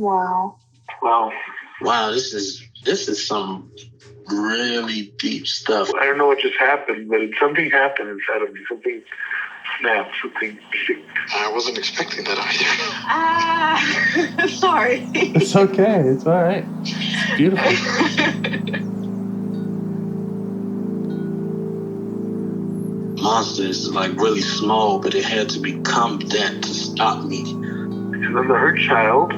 Wow. Wow, this is some really deep stuff. I don't know what just happened, but something happened inside of me. Something snapped, something sick. I wasn't expecting that either. Sorry. It's okay. It's all right. It's beautiful. Monster is like really small, but it had to become that to stop me. And then the hurt child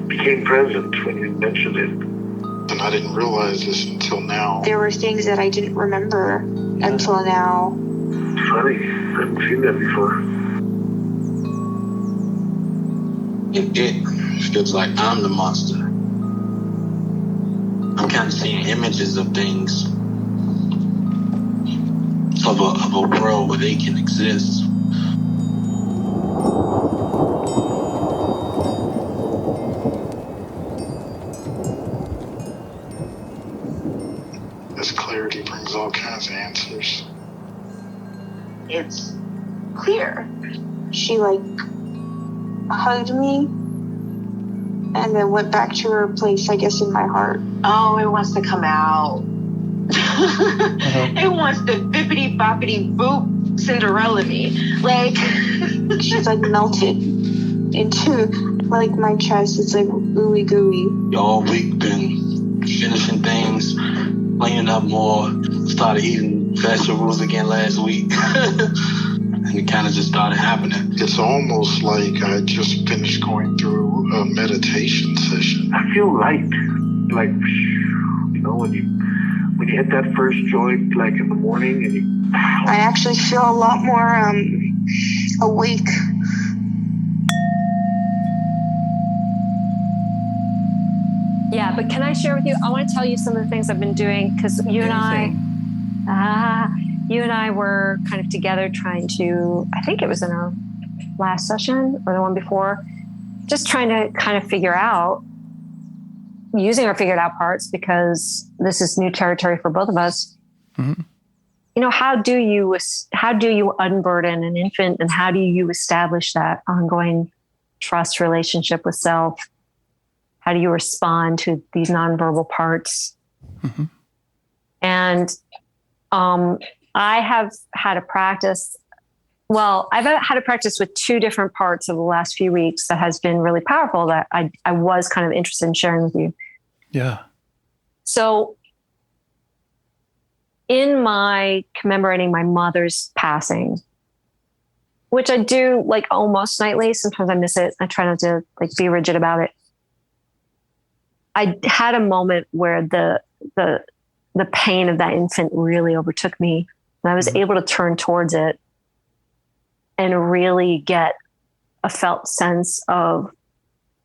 became present when you mentioned it. And I didn't realize this until now. There were things that I didn't remember until now. Funny, I haven't seen that before. It feels like I'm the monster. I'm kind of seeing images of things. Of a world where they can exist. This clarity brings all kinds of answers. It's clear. She hugged me and then went back to her place, I guess, in my heart. Oh, it wants to come out. It wants to bippity boppity boop Cinderella me. She's melted into my chest. It's ooey gooey. All week been finishing things, cleaning up more, started eating vegetables again last week. And it kind of just started happening. It's almost like I just finished going through a meditation session. I feel light. When you hit that first joint, in the morning, and I actually feel a lot more awake. Yeah, but can I share with you? I want to tell you some of the things I've been doing because you and I were kind of together trying to. I think it was in our last session or the one before, just trying to kind of figure out. Using our figured out parts because this is new territory for both of us. Mm-hmm. How do you unburden an infant and how do you establish that ongoing trust relationship with self? How do you respond to these nonverbal parts? Mm-hmm. And I have had a practice. Well, I've had a practice with two different parts of the last few weeks that has been really powerful that I was kind of interested in sharing with you. Yeah. So in my commemorating my mother's passing, which I do almost nightly, sometimes I miss it. I try not to be rigid about it. I had a moment where the pain of that infant really overtook me and I was able to turn towards it and really get a felt sense of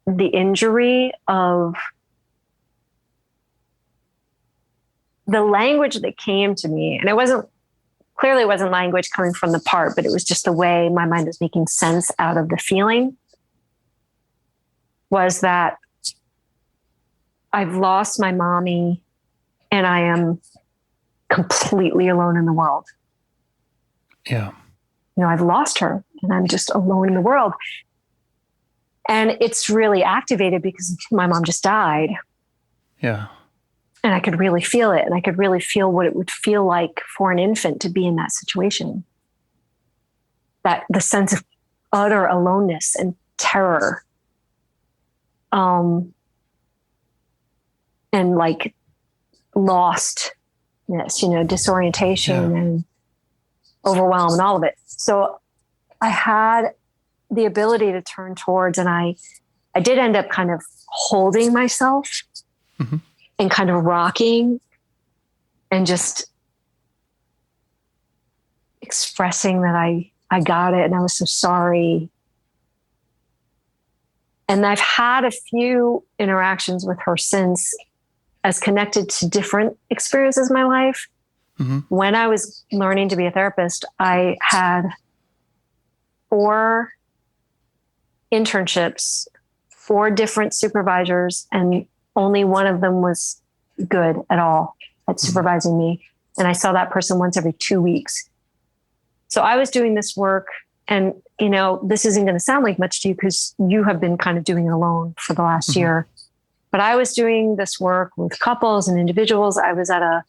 the injury of the language that came to me. And it wasn't language coming from the part, but it was just the way my mind was making sense out of the feeling was that I've lost my mommy and I am completely alone in the world. Yeah. I've lost her and I'm just alone in the world. And it's really activated because my mom just died. Yeah. And I could really feel it. And I could really feel what it would feel like for an infant to be in that situation. That the sense of utter aloneness and terror. And lostness, disorientation and overwhelm and all of it. So I had the ability to turn towards, and I did end up kind of holding myself and kind of rocking and just expressing that I got it and I was so sorry. And I've had a few interactions with her since as connected to different experiences in my life. Mm-hmm. When I was learning to be a therapist, I had 4 internships, 4 different supervisors, and only one of them was good at all at supervising me. And I saw that person once every 2 weeks. So I was doing this work And, this isn't going to sound like much to you because you have been kind of doing it alone for the last year. But I was doing this work with couples and individuals. I was at a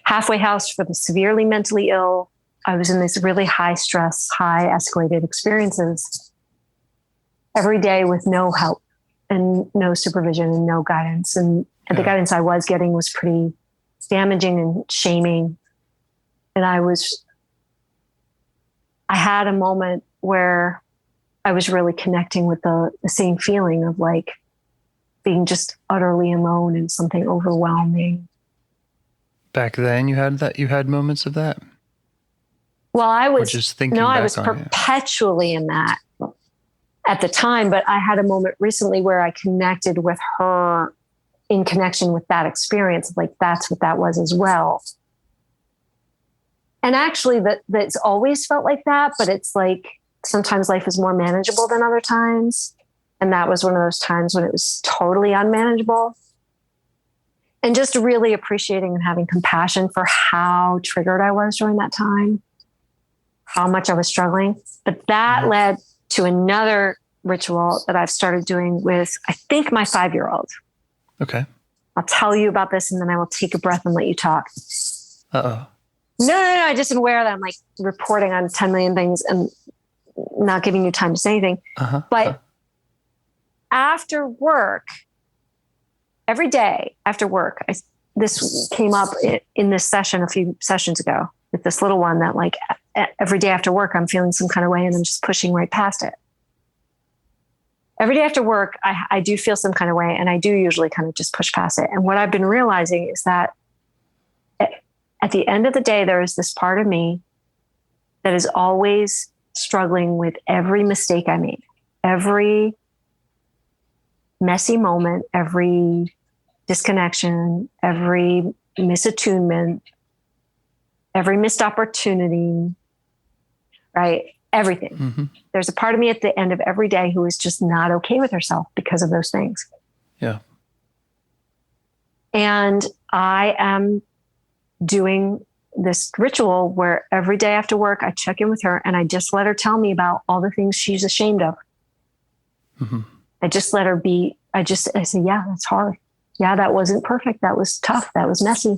halfway house for the severely mentally ill. I was in these really high stress, high escalated experiences every day with no help and no supervision and no guidance. And the guidance I was getting was pretty damaging and shaming. And I had a moment where I was really connecting with the same feeling of like being just utterly alone in something overwhelming. Back then you had moments of that? Well, I was just thinking I was perpetually in that at the time, but I had a moment recently where I connected with her in connection with that experience. Like that's what that was as well. And actually that's always felt like that, but it's like sometimes life is more manageable than other times. And that was one of those times when it was totally unmanageable. And just really appreciating and having compassion for how triggered I was during that time, how much I was struggling. But that led to another ritual that I've started doing with, I think, my 5-year-old. Okay. I'll tell you about this and then I will take a breath and let you talk. Uh-oh. No. I just am aware that I'm like reporting on 10 million things and not giving you time to say anything. But after work, every day after work, this came up in this session a few sessions ago with this little one that like every day after work, I'm feeling some kind of way and I'm just pushing right past it. Every day after work, I do feel some kind of way and I do usually kind of just push past it. And what I've been realizing is that at the end of the day, there is this part of me that is always struggling with every mistake I made, every messy moment, every disconnection, every misattunement, every missed opportunity, right? Everything. Mm-hmm. There's a part of me at the end of every day who is just not okay with herself because of those things. Yeah. And I am doing this ritual where every day after work, I check in with her and I just let her tell me about all the things she's ashamed of. Mm-hmm. I just let her be. I say, yeah, that's hard. Yeah, that wasn't perfect. That was tough. That was messy.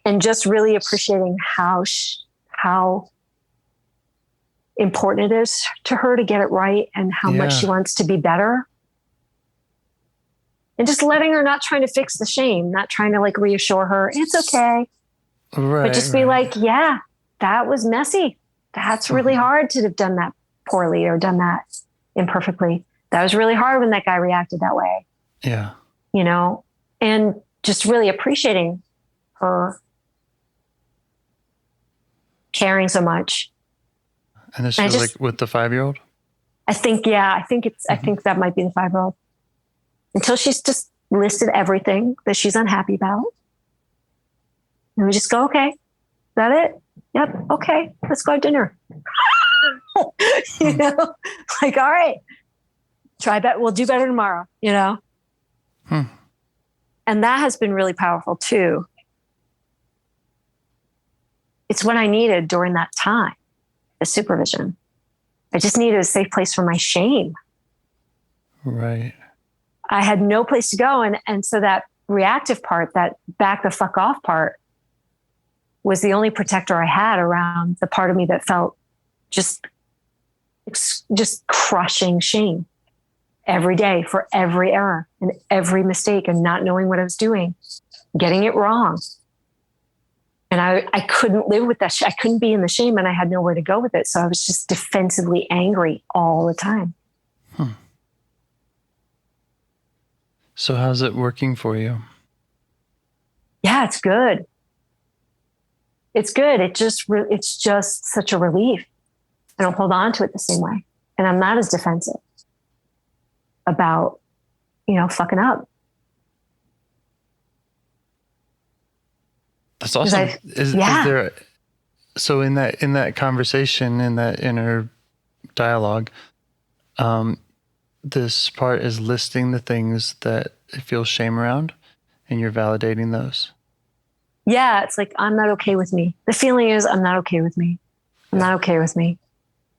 And just really appreciating how important it is to her to get it right and how much she wants to be better. And just letting her, not trying to fix the shame, not trying to like reassure her, it's okay. Right, but just be like, yeah, that was messy. That's really hard to have done that poorly or done that imperfectly. That was really hard when that guy reacted that way. Yeah. And just really appreciating her caring so much. And this is like with the 5-year-old? I think that might be the 5-year-old. Until she's just listed everything that she's unhappy about. And we just go, okay, is that it? Yep. Okay. Let's go have dinner. Like, all right, try that. We'll do better tomorrow, And that has been really powerful too. It's what I needed during that time, the supervision. I just needed a safe place for my shame. Right. I had no place to go. And so that reactive part, that back the fuck off part, was the only protector I had around the part of me that felt just crushing shame every day for every error and every mistake and not knowing what I was doing, getting it wrong. And I couldn't live with that. I couldn't be in the shame and I had nowhere to go with it. So I was just defensively angry all the time. So how's it working for you? Yeah, it's good. It's good. It's just such a relief. I don't hold on to it the same way. And I'm not as defensive about, fucking up. That's awesome. Is there, so in that conversation, in that inner dialogue, this part is listing the things that it feels shame around and you're validating those. Yeah. It's like, I'm not okay with me. The feeling is I'm not okay with me. I'm not okay with me.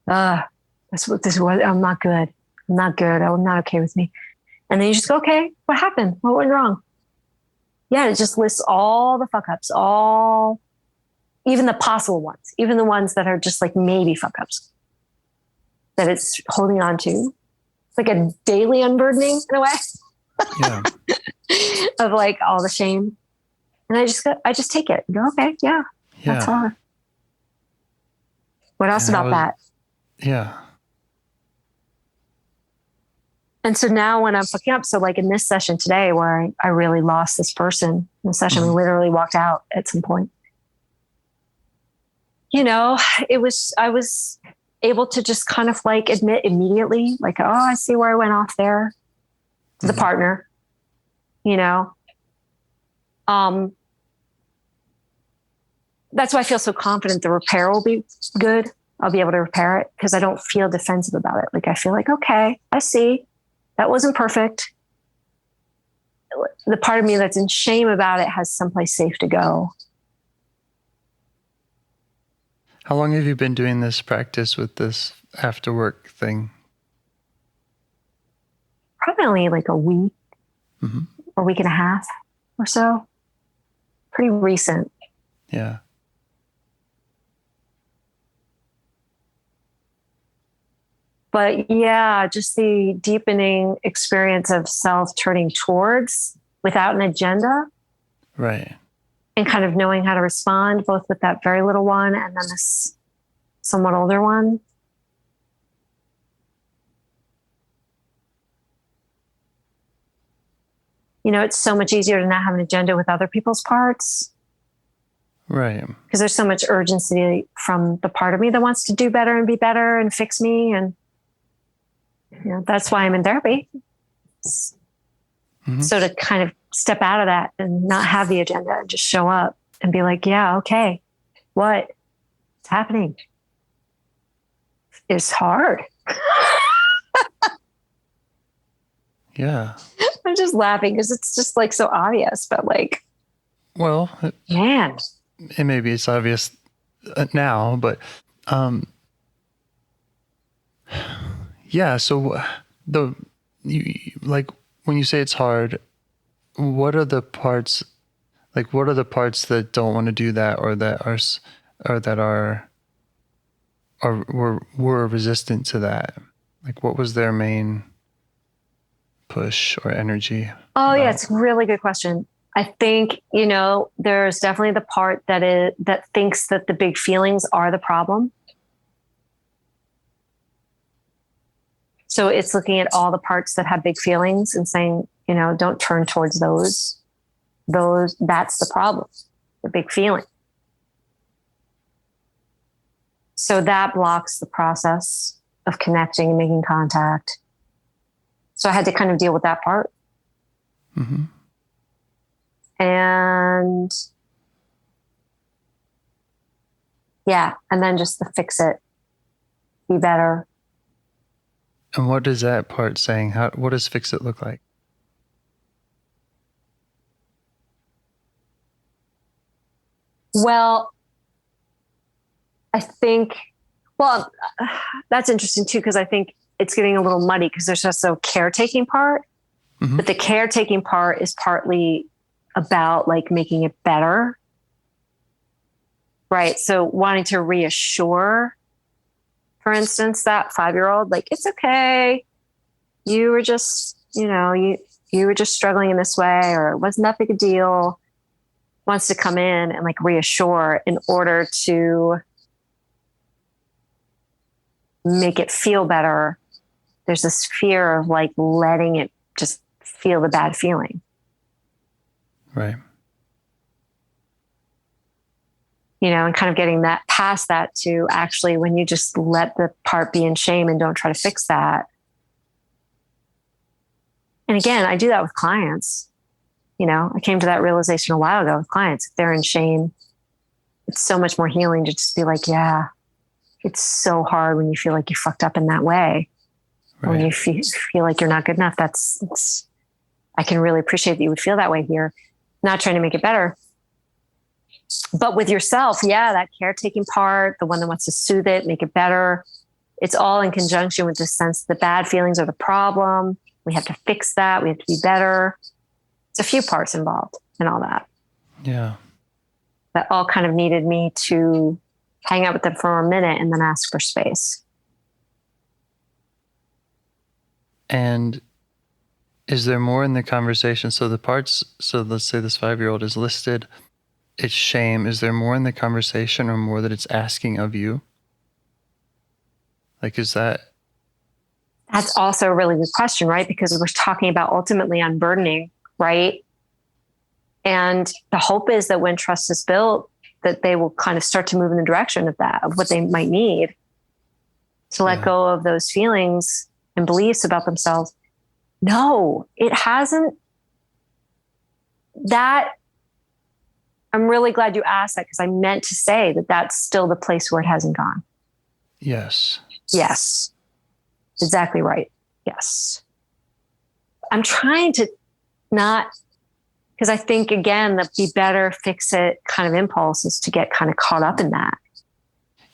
this was, I'm not good. I'm not good. I'm not okay with me. And then you just go, okay, what happened? What went wrong? Yeah, it just lists all the fuck ups, even the possible ones, even the ones that are just like maybe fuck ups that it's holding on to. It's like a daily unburdening in a way. Yeah. Of like all the shame. And I just take it and go, okay, yeah. That's hard. What else about that? Yeah. And so now when I'm fucking up, so like in this session today where I really lost this person in the session, we literally walked out at some point. You know, I was able to just kind of like admit immediately, like, oh, I see where I went off there to the partner, you know. That's why I feel so confident the repair will be good. I'll be able to repair it because I don't feel defensive about it. Like I feel like, okay, I see. That wasn't perfect. The part of me that's in shame about it has someplace safe to go. How long have you been doing this practice with this after work thing? Probably only like a week or week and a half or so. Pretty recent. Yeah. But yeah, just the deepening experience of self turning towards without an agenda. Right. And kind of knowing how to respond both with that very little one and then this somewhat older one. You know, it's so much easier to not have an agenda with other people's parts. Right. Because there's so much urgency from the part of me that wants to do better and be better and fix me. And you know, that's why I'm in therapy. So to kind of step out of that and not have the agenda and just show up and be like, yeah, okay, what's happening? It's hard. Yeah. I'm just laughing because it's just like so obvious, but like, well, man, and maybe it's obvious now, but yeah. So like when you say it's hard, what are the parts? Like, what are the parts that don't want to do that, or that were resistant to that? Like, what was their main push or energy? Oh yeah, it's a really good question. I think, you know, there's definitely the part that thinks that the big feelings are the problem. So it's looking at all the parts that have big feelings and saying, you know, don't turn towards those, that's the problem, the big feeling. So that blocks the process of connecting and making contact. So I had to kind of deal with that part. And yeah, and then just to fix it, be better. And what is that part saying? What does fix it look like? Well, I think, that's interesting too, because I think it's getting a little muddy because there's just a caretaking part, but the caretaking part is partly about like making it better. Right. So wanting to reassure, for instance, that 5-year-old, like, it's okay. You were just, you know, you were just struggling in this way, or it wasn't that big a deal. Wants to come in and like reassure in order to make it feel better. There's this fear of like letting it just feel the bad feeling. Right. You know, and kind of getting that past that to actually when you just let the part be in shame and don't try to fix that. And again, I do that with clients. You know, I came to that realization a while ago with clients. If they're in shame, it's so much more healing to just be like, yeah, it's so hard when you feel like you fucked up in that way. Right. When you feel like you're not good enough, I can really appreciate that you would feel that way here. Not trying to make it better. But with yourself, yeah, that caretaking part, the one that wants to soothe it, make it better. it's all in conjunction with the sense the bad feelings are the problem. We have to fix that. We have to be better. It's a few parts involved in all that. Yeah. That all kind of needed me to hang out with them for a minute and then ask for space. And is there more in the conversation? So the parts, so let's say this 5-year-old is listed, it's shame. Is there more in the conversation or more that it's asking of you? Like, is that? That's also a really good question, right? Because we're talking about ultimately unburdening, right? And the hope is that when trust is built, that they will kind of start to move in the direction of that, of what they might need to let go of those feelings and beliefs about themselves. No, it hasn't. That, I'm really glad you asked that, because I meant to say that that's still the place where it hasn't gone. Yes. Yes. Exactly right. Yes. I'm trying to not, because I think, again, the be better, fix it kind of impulse is to get kind of caught up in that.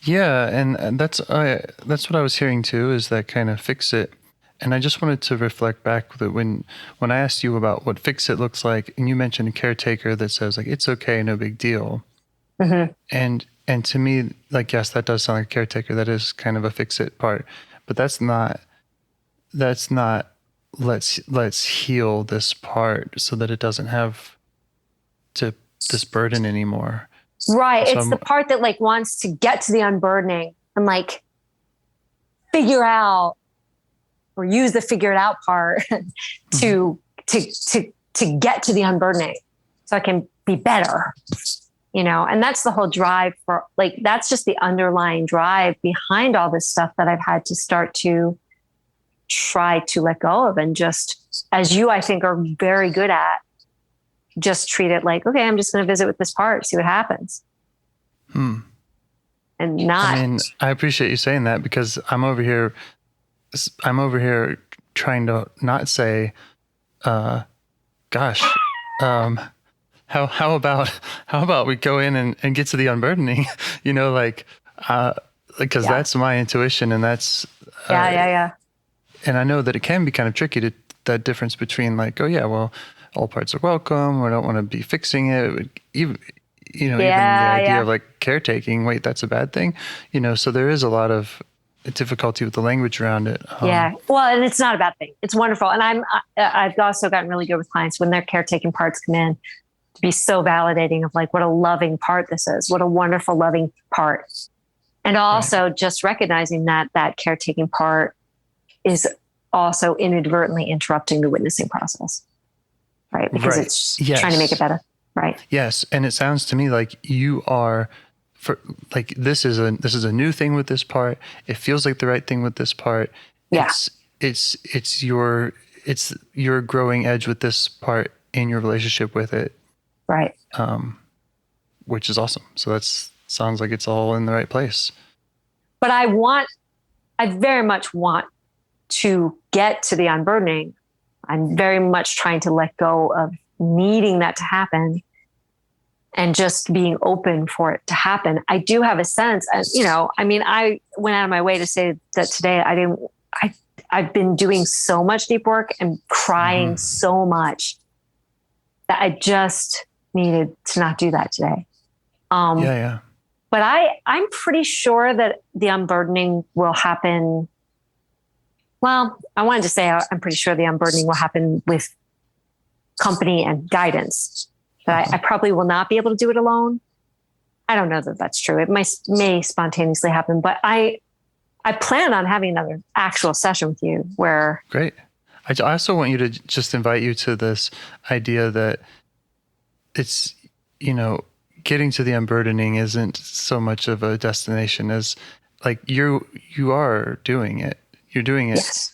Yeah. And that's what I was hearing too, is that kind of fix it. And I just wanted to reflect back that when I asked you about what fix it looks like, and you mentioned a caretaker that says like, it's okay, no big deal. Mm-hmm. And to me, like, yes, that does sound like a caretaker. That is kind of a fix it part, but that's not let's heal this part so that it doesn't have this burden anymore. Right. So it's the part that like wants to get to the unburdening and like figure out or use the figure it out part to get to the unburdening so I can be better, and that's the whole drive for like, that's just the underlying drive behind all this stuff that I've had to start to try to let go of. And just, as you, I think, are very good at, just treat it like, okay, I'm just going to visit with this part, see what happens. And not. I mean, I appreciate you saying that, because I'm over here trying to not say, gosh, how about we go in and get to the unburdening, because that's my intuition, and that's yeah. And I know that it can be kind of tricky to that difference between like, oh yeah, well, all parts are welcome. We don't want to be fixing it. Even the idea of like caretaking. Wait, that's a bad thing. So there is a lot of difficulty with the language around it. Yeah. Well, and it's not a bad thing. It's wonderful. And I've also gotten really good with clients when their caretaking parts come in to be so validating of like, what a loving part this is. What a wonderful, loving part. And also just recognizing that caretaking part is also inadvertently interrupting the witnessing process, right? Because it's trying to make it better, right? Yes, and it sounds to me like you are, this is a new thing with this part. It feels like the right thing with this part. Yeah, it's your growing edge with this part in your relationship with it, right? Which is awesome. So sounds like it's all in the right place. But I very much want to get to the unburdening. I'm very much trying to let go of needing that to happen and just being open for it to happen. I do have a sense, I went out of my way to say that today I've been doing so much deep work and crying so much that I just needed to not do that today. But I'm pretty sure that the unburdening will happen. Well, I wanted to say I'm pretty sure the unburdening will happen with company and guidance. But I probably will not be able to do it alone. I don't know that that's true. It may spontaneously happen, but I plan on having another actual session with you where. Great. I also want you to just invite you to this idea that it's, getting to the unburdening isn't so much of a destination as like you are doing it. You're doing it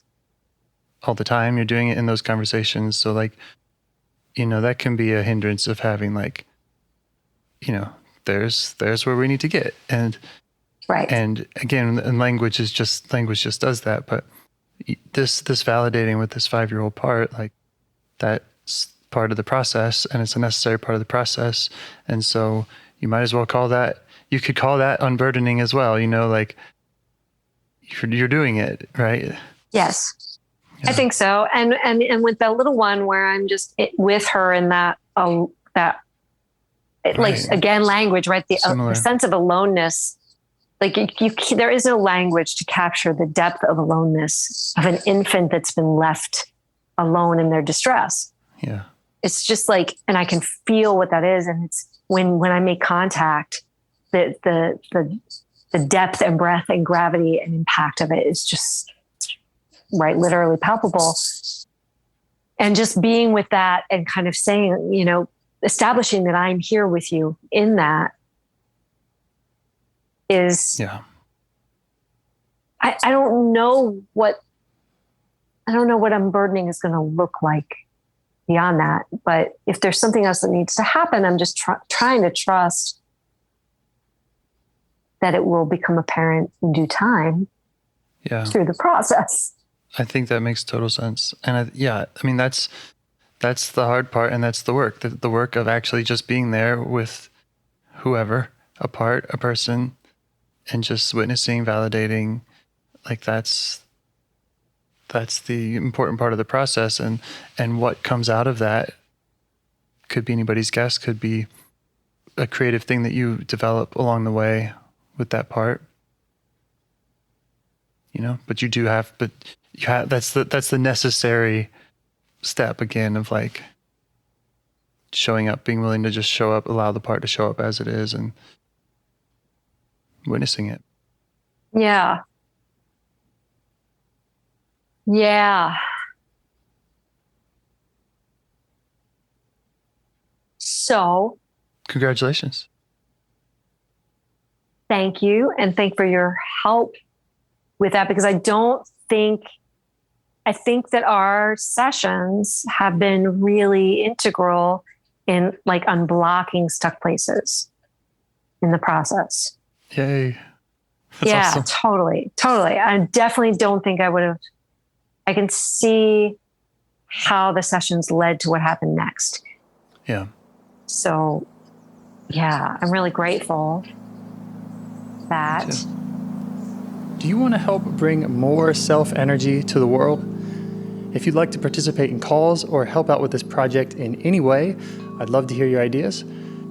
all the time. You're doing it in those conversations. So like, that can be a hindrance of having like, there's where we need to get. And again, and language just does that. But this validating with this 5-year-old part, like that's part of the process, and it's a necessary part of the process. And so you might as well you could call that unburdening as well, like, you're doing it, right? Yes, Yeah. I think so. And with that little one where I'm just with her in that like, Right. again, language, right? The sense of aloneness. Like there is no language to capture the depth of aloneness of an infant that's been left alone in their distress. Yeah. It's just like, and I can feel what that is. And it's when I make contact, the depth and breadth and gravity and impact of it is just, right, literally palpable. And just being with that and kind of saying, you know, establishing that I'm here with you in that is, yeah. I don't know what unburdening is going to look like beyond that. But if there's something else that needs to happen, I'm just trying to trust that it will become apparent in due time through the process. I think that makes total sense. And I mean, that's the hard part. And that's the work, the work of actually just being there with whoever, a person, and just witnessing, validating. Like that's the important part of the process. And what comes out of that could be anybody's guess, could be a creative thing that you develop along the way with that part, you know, but you have, that's the necessary step again of like showing up, being willing to just show up, allow the part to show up as it is and witnessing it. Yeah. Yeah. So. Congratulations. Thank you. And thank for your help with that, because I think that our sessions have been really integral in like unblocking stuck places in the process. Yay. That's awesome. Totally. I definitely don't think I can see how the sessions led to what happened next. Yeah. So I'm really grateful that. Do you want to help bring more self-energy to the world? If you'd like to participate in calls or help out with this project in any way, I'd love to hear your ideas.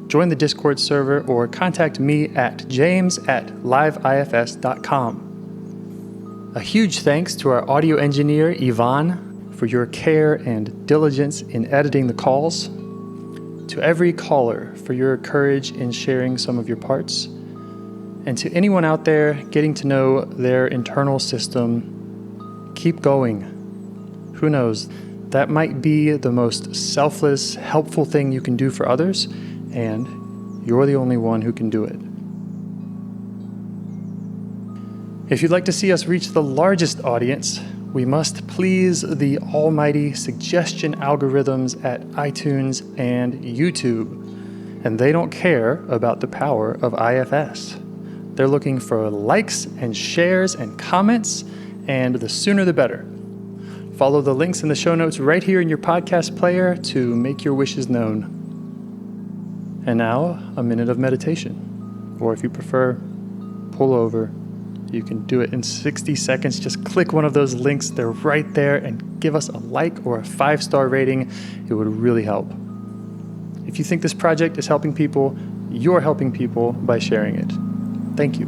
Join the Discord server or contact me at james@liveifs.com. A huge thanks to our audio engineer, Yvonne, for your care and diligence in editing the calls. To every caller for your courage in sharing some of your parts. And to anyone out there getting to know their internal system, keep going. Who knows, that might be the most selfless, helpful thing you can do for others, and you're the only one who can do it. If you'd like to see us reach the largest audience, we must please the almighty suggestion algorithms at iTunes and YouTube, and they don't care about the power of IFS. They're looking for likes and shares and comments, and the sooner the better. Follow the links in the show notes right here in your podcast player to make your wishes known. And now, a minute of meditation. Or if you prefer, pull over. You can do it in 60 seconds. Just click one of those links. They're right there, and give us a like or a 5-star rating. It would really help. If you think this project is helping people, you're helping people by sharing it. Thank you.